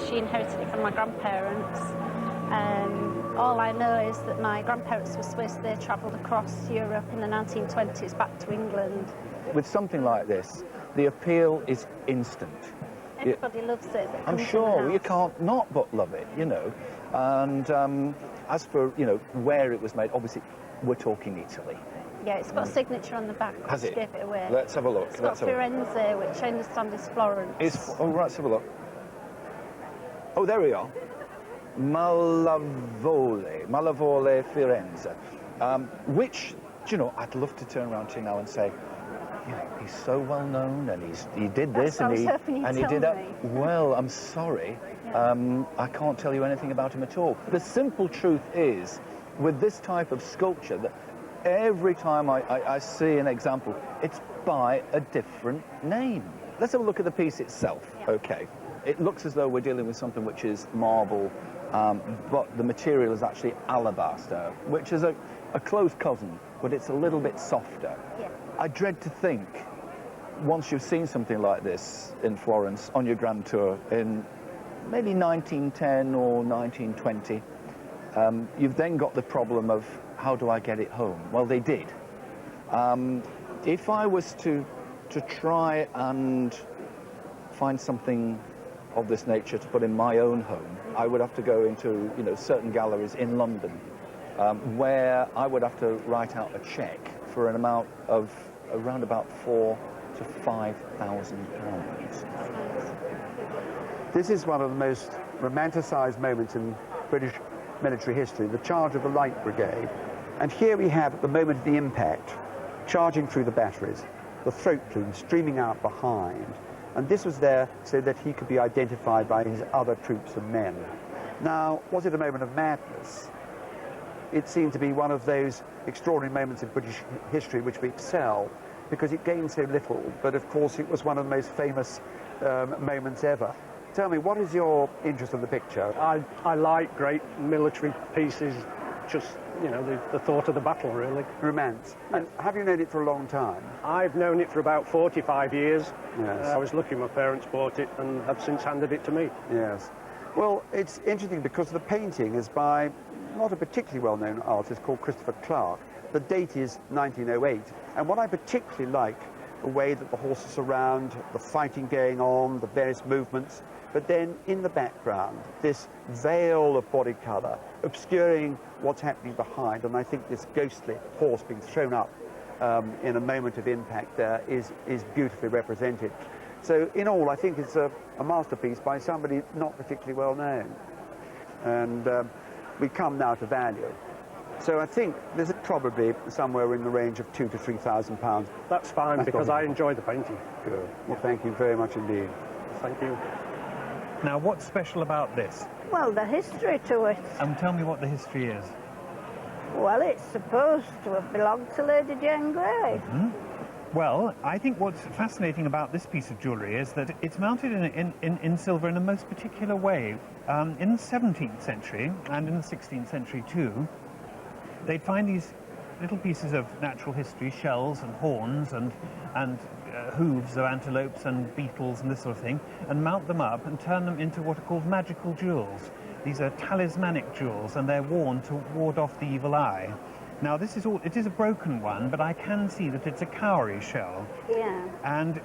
she inherited it from my grandparents. All I know is that my grandparents were Swiss. They travelled across Europe in the 1920s back to England. With something like this, the appeal is instant. Everybody loves it. I'm sure you can't not but love it, you know. And as for, you know, where it was made, obviously we're talking Italy. Yeah, it's got a signature on the back. Has it? Gave it away. Let's have a look. It's got Firenze, which I understand is Florence. Oh, right, let's have a look. Oh, there we are. Malavole Firenze. Which, do you know, I'd love to turn around to you now and say, you know, he's so well known, and he did this, and he did that. Well, I'm sorry, I can't tell you anything about him at all. The simple truth is, with this type of sculpture, that every time I see an example, it's by a different name. Let's have a look at the piece itself. Yeah. Okay, it looks as though we're dealing with something which is marble, but the material is actually alabaster, which is a close cousin, but it's a little bit softer. Yeah. I dread to think, once you've seen something like this in Florence on your grand tour in maybe 1910 or 1920, you've then got the problem of, how do I get it home? Well, they did. If I was to try and find something of this nature to put in my own home, I would have to go into, you know, certain galleries in London, where I would have to write out a cheque for an amount of around about £4,000 to £5,000. This is one of the most romanticised moments in British military history, the charge of the Light Brigade. And here we have, at the moment of the impact, charging through the batteries, the throat plume streaming out behind. And this was there so that he could be identified by his other troops and men. Now, was it a moment of madness? It seemed to be one of those extraordinary moments in British history which we excel, because it gained so little, but of course it was one of the most famous moments ever. Tell me, what is your interest in the picture? I like great military pieces, just, you know, the thought of the battle, really. Romance. And have you known it for a long time? I've known it for about 45 years. Yes. I was lucky my parents bought it and have since handed it to me. Yes. Well, it's interesting because the painting is by not a particularly well-known artist called Christopher Clark. The date is 1908. And what I particularly like, the way that the horses are around, the fighting going on, the various movements, but then in the background, this veil of body colour obscuring what's happening behind, and I think this ghostly horse being thrown up in a moment of impact there is beautifully represented. So in all, I think it's a masterpiece by somebody not particularly well known. And we come now to value. So I think this is probably somewhere in the range of £2,000 to £3,000. That's fine, because I enjoy the painting. Good. Well, thank you very much indeed. Thank you. Now, what's special about this? Well, the history to it. And tell me what the history is. Well, it's supposed to have belonged to Lady Jane Grey. Mm-hmm. Well, I think what's fascinating about this piece of jewellery is that it's mounted in silver in a most particular way. In the 17th century, and in the 16th century too, they'd find these little pieces of natural history, shells and horns and hooves of antelopes and beetles and this sort of thing, and mount them up and turn them into what are called magical jewels. These are talismanic jewels, and they're worn to ward off the evil eye. Now, it is a broken one, but I can see that it's a cowrie shell. Yeah. And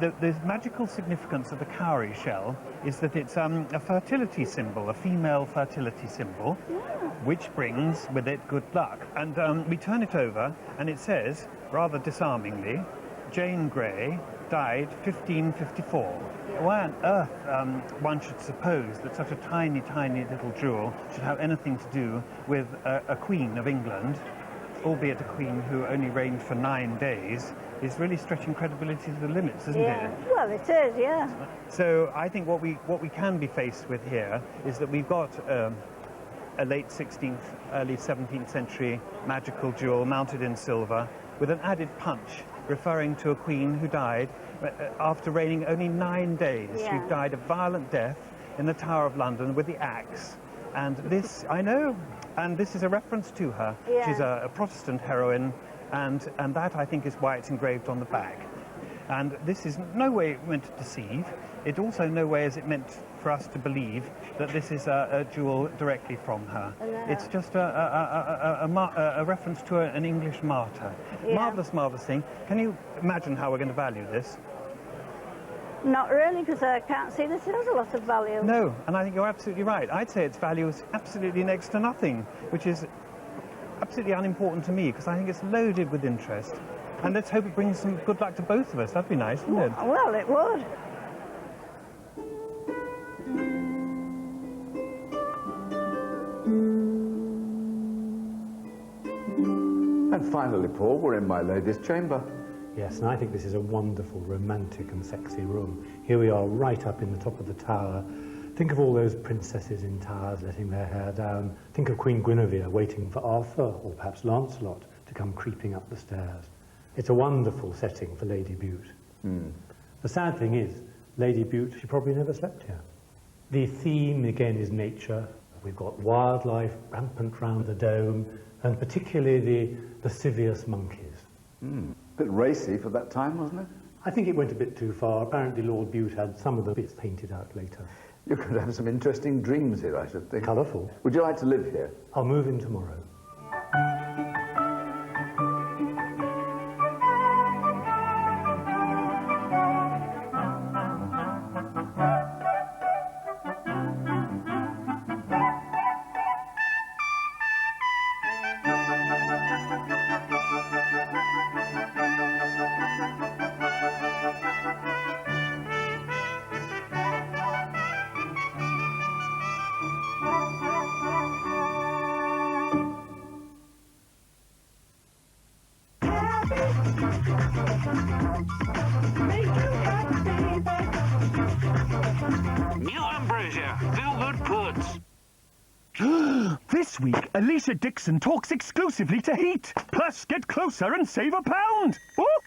the magical significance of the cowrie shell is that it's a fertility symbol, a female fertility symbol, yeah, which brings with it good luck. And we turn it over, and it says, rather disarmingly, Jane Grey died 1554. Yeah. Why on earth one should suppose that such a tiny, tiny little jewel should have anything to do with a Queen of England, albeit a Queen who only reigned for 9 days, is really stretching credibility to the limits, isn't it? Well, it is, yeah. So I think what we can be faced with here is that we've got a late 16th, early 17th century magical jewel mounted in silver with an added punch, referring to a queen who died after reigning only 9 days. Yeah. She died a violent death in the Tower of London with the axe. And this, I know, and this is a reference to her. Yeah. She's a Protestant heroine, and that, I think, is why it's engraved on the back. And this is no way meant to deceive. It also no way is it meant for us to believe that this is a jewel directly from her. It's just a reference to an English martyr. Yeah. Marvellous, marvellous thing. Can you imagine how we're going to value this? Not really, because I can't see this has a lot of value. No, and I think you're absolutely right. I'd say its value is absolutely next to nothing, which is absolutely unimportant to me, because I think it's loaded with interest. And let's hope it brings some good luck to both of us. That'd be nice, wouldn't it? Well, it would. And finally, Paul, we're in my lady's chamber. Yes, and I think this is a wonderful, romantic and sexy room. Here we are right up in the top of the tower. Think of all those princesses in towers letting their hair down. Think of Queen Guinevere waiting for Arthur, or perhaps Lancelot, to come creeping up the stairs. It's a wonderful setting for Lady Bute. The sad thing is, Lady Bute, she probably never slept here. The theme, again, is nature. We've got wildlife rampant round the dome, and particularly the lascivious monkeys. Bit racy for that time, wasn't it? I think it went a bit too far. Apparently Lord Bute had some of the bits painted out later. You're going to have some interesting dreams here, I should think. Colourful. Would you like to live here? I'll move in tomorrow. New Ambrosia, feel-good puds. This week, Alicia Dixon talks exclusively to Heat. Plus, get closer and save £1. Oh!